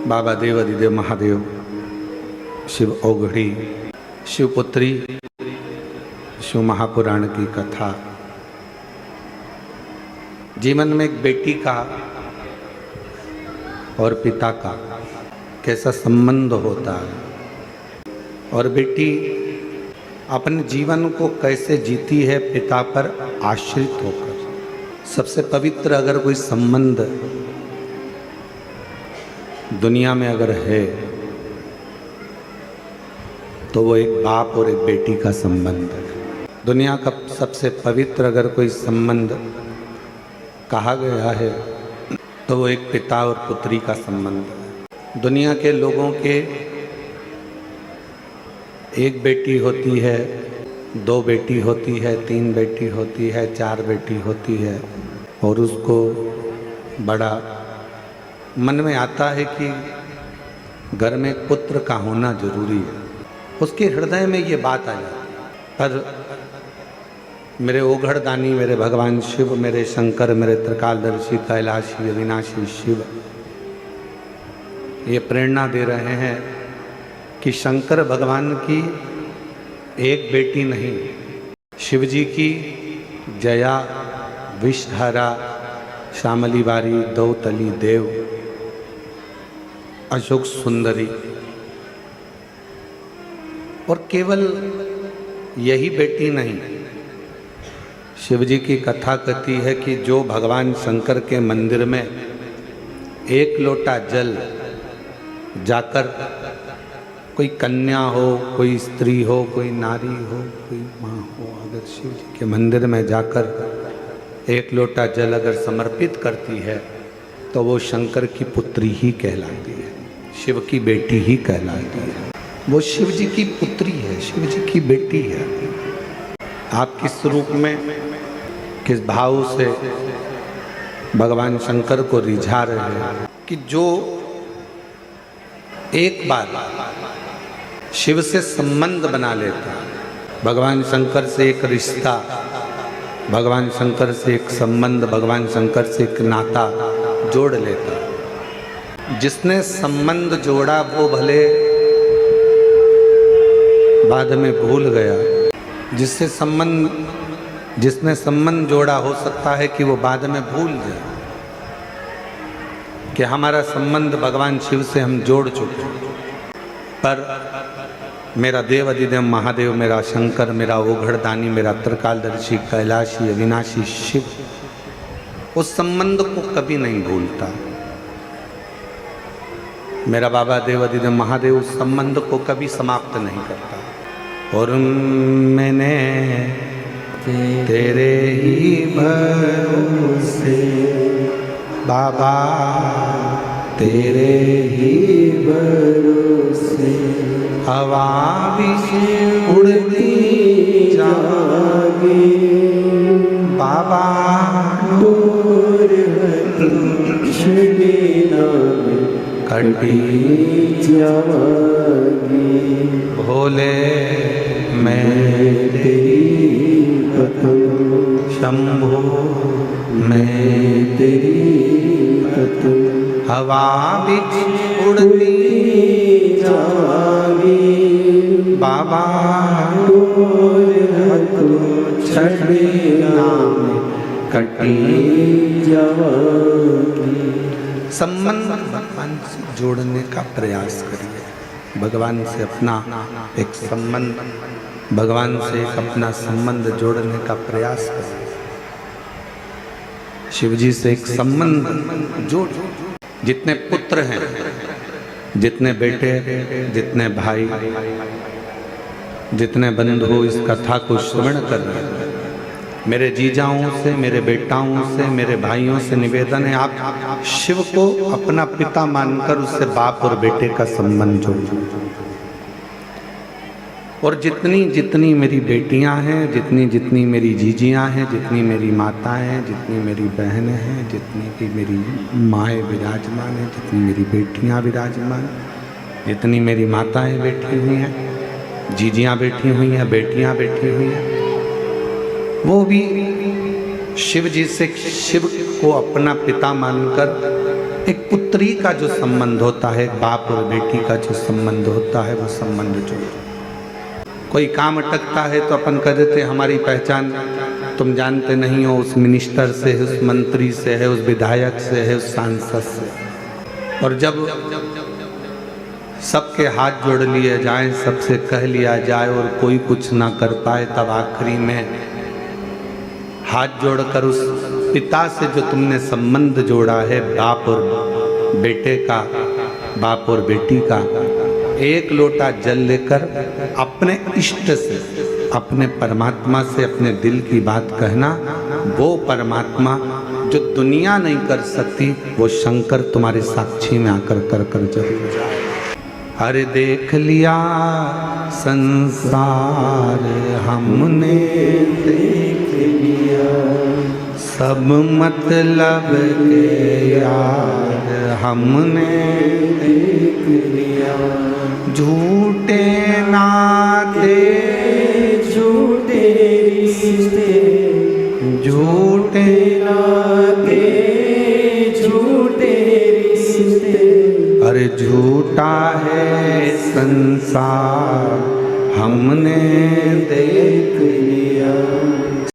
बाबा देव अधिदेव महादेव, शिव ओघड़ी, शिवपुत्री, शिव महापुराण की कथा। जीवन में एक बेटी का और पिता का कैसा संबंध होता है और बेटी अपने जीवन को कैसे जीती है पिता पर आश्रित होकर। सबसे पवित्र अगर कोई संबंध दुनिया में अगर है तो वो एक बाप और एक बेटी का संबंध है। दुनिया का सबसे पवित्र अगर कोई संबंध कहा गया है तो वो एक पिता और पुत्री का संबंध है। दुनिया के लोगों के एक बेटी होती है, दो बेटी होती है, तीन बेटी होती है, चार बेटी होती है और उसको बड़ा मन में आता है कि घर में एक पुत्र का होना जरूरी है। उसके हृदय में ये बात आ जाती है। पर मेरे ओघड़दानी, मेरे भगवान शिव, मेरे शंकर, मेरे त्रिकालदर्शी, कैलाशी, अविनाशी शिव ये प्रेरणा दे रहे हैं कि शंकर भगवान की एक बेटी नहीं, शिव जी की जया, विषधारा, श्यामली बारी, दौतली देव, अशोक सुंदरी और केवल यही बेटी नहीं, शिव जी की कथा कहती है कि जो भगवान शंकर के मंदिर में एक लोटा जल जाकर कोई कन्या हो, कोई स्त्री हो, कोई नारी हो, कोई माँ हो, अगर शिव जी के मंदिर में जाकर एक लोटा जल अगर समर्पित करती है तो वो शंकर की पुत्री ही कहलाती है, शिव की बेटी ही कहलाती है। वो शिव जी की पुत्री है, शिव जी की बेटी है। आप किस रूप में, किस भाव से भगवान शंकर को रिझा रहे हैं कि जो एक बार शिव से संबंध बना लेता, भगवान शंकर से एक रिश्ता, भगवान शंकर से एक संबंध, भगवान शंकर से एक नाता जोड़ लेता। जिसने संबंध जोड़ा वो भले बाद में भूल गया, जिसने संबंध जोड़ा हो सकता है कि वो बाद में भूल जाए कि हमारा संबंध भगवान शिव से हम जोड़ चुके। पर मेरा देव अधिदेव महादेव, मेरा शंकर, मेरा ओघड़दानी, मेरा त्रिकालदर्शी, कैलाशी, अविनाशी शिव उस संबंध को कभी नहीं भूलता। मेरा बाबा देव अधिदेव महादेव उस संबंध को कभी समाप्त नहीं करता। और मैंने तेरे ही भरोसे बाबा, तेरे ही भरोसे हवा भी उड़ती जागी बाबा, दूर कटी जागी भोले मैं तेरी पतंग, शंभो मैं तेरी पतंग, हवा भी उड़ती जागी बाबा, छड़ना कटी जागी। संबंध भगवान से जोड़ने का प्रयास करिए। भगवान से अपना एक संबंध, भगवान से एक अपना संबंध जोड़ने का प्रयास करिए। शिव जी से एक संबंध जोड़। जितने पुत्र हैं, जितने बेटे, जितने भाई, जितने बंधु इस कथा को श्रवण कर रहे हैं, मेरे जीजाओं से, मेरे बेटाओं से, मेरे भाइयों से निवेदन है आप शिव को अपना पिता मानकर उससे बाप और बेटे का संबंध जोड़ो। और जितनी जितनी मेरी बेटियां हैं, जितनी जितनी मेरी जीजियां हैं, जितनी मेरी माताएं हैं, जितनी मेरी बहनें हैं, जितनी की मेरी माएँ विराजमान हैं, जितनी मेरी बेटियां विराजमान, जितनी मेरी माताएं बैठी हुई हैं, जीजियां बैठी हुई हैं, बेटियां बैठी हुई हैं, वो भी शिव जी से, शिव को अपना पिता मानकर एक पुत्री का जो संबंध होता है, बाप और बेटी का जो संबंध होता है, वो संबंध जो कोई काम अटकता है तो अपन कह देते हमारी पहचान तुम जानते नहीं हो, उस मिनिस्टर से है, उस मंत्री से है, उस विधायक से है, उस सांसद से। और जब सबके हाथ जोड़ लिए जाएं, सबसे कह लिया जाए और कोई कुछ ना कर पाए, तब आखिरी में हाथ जोड़कर उस पिता से जो तुमने संबंध जोड़ा है, बाप और बेटे का, बाप और बेटी का, एक लोटा जल लेकर अपने इष्ट से, अपने परमात्मा से अपने दिल की बात कहना, वो परमात्मा जो दुनिया नहीं कर सकती, वो शंकर तुम्हारे साक्षी में आकर कर कर जरूर जाए। अरे देख लिया संसार हमने, देख लिया सब मतलब के यार हमने, देख लिया झूठे नाते, झूठे रिश्ते, झूठे नाते, झूठे रिश्ते, अरे झूठा है संसार हमने देख लिया।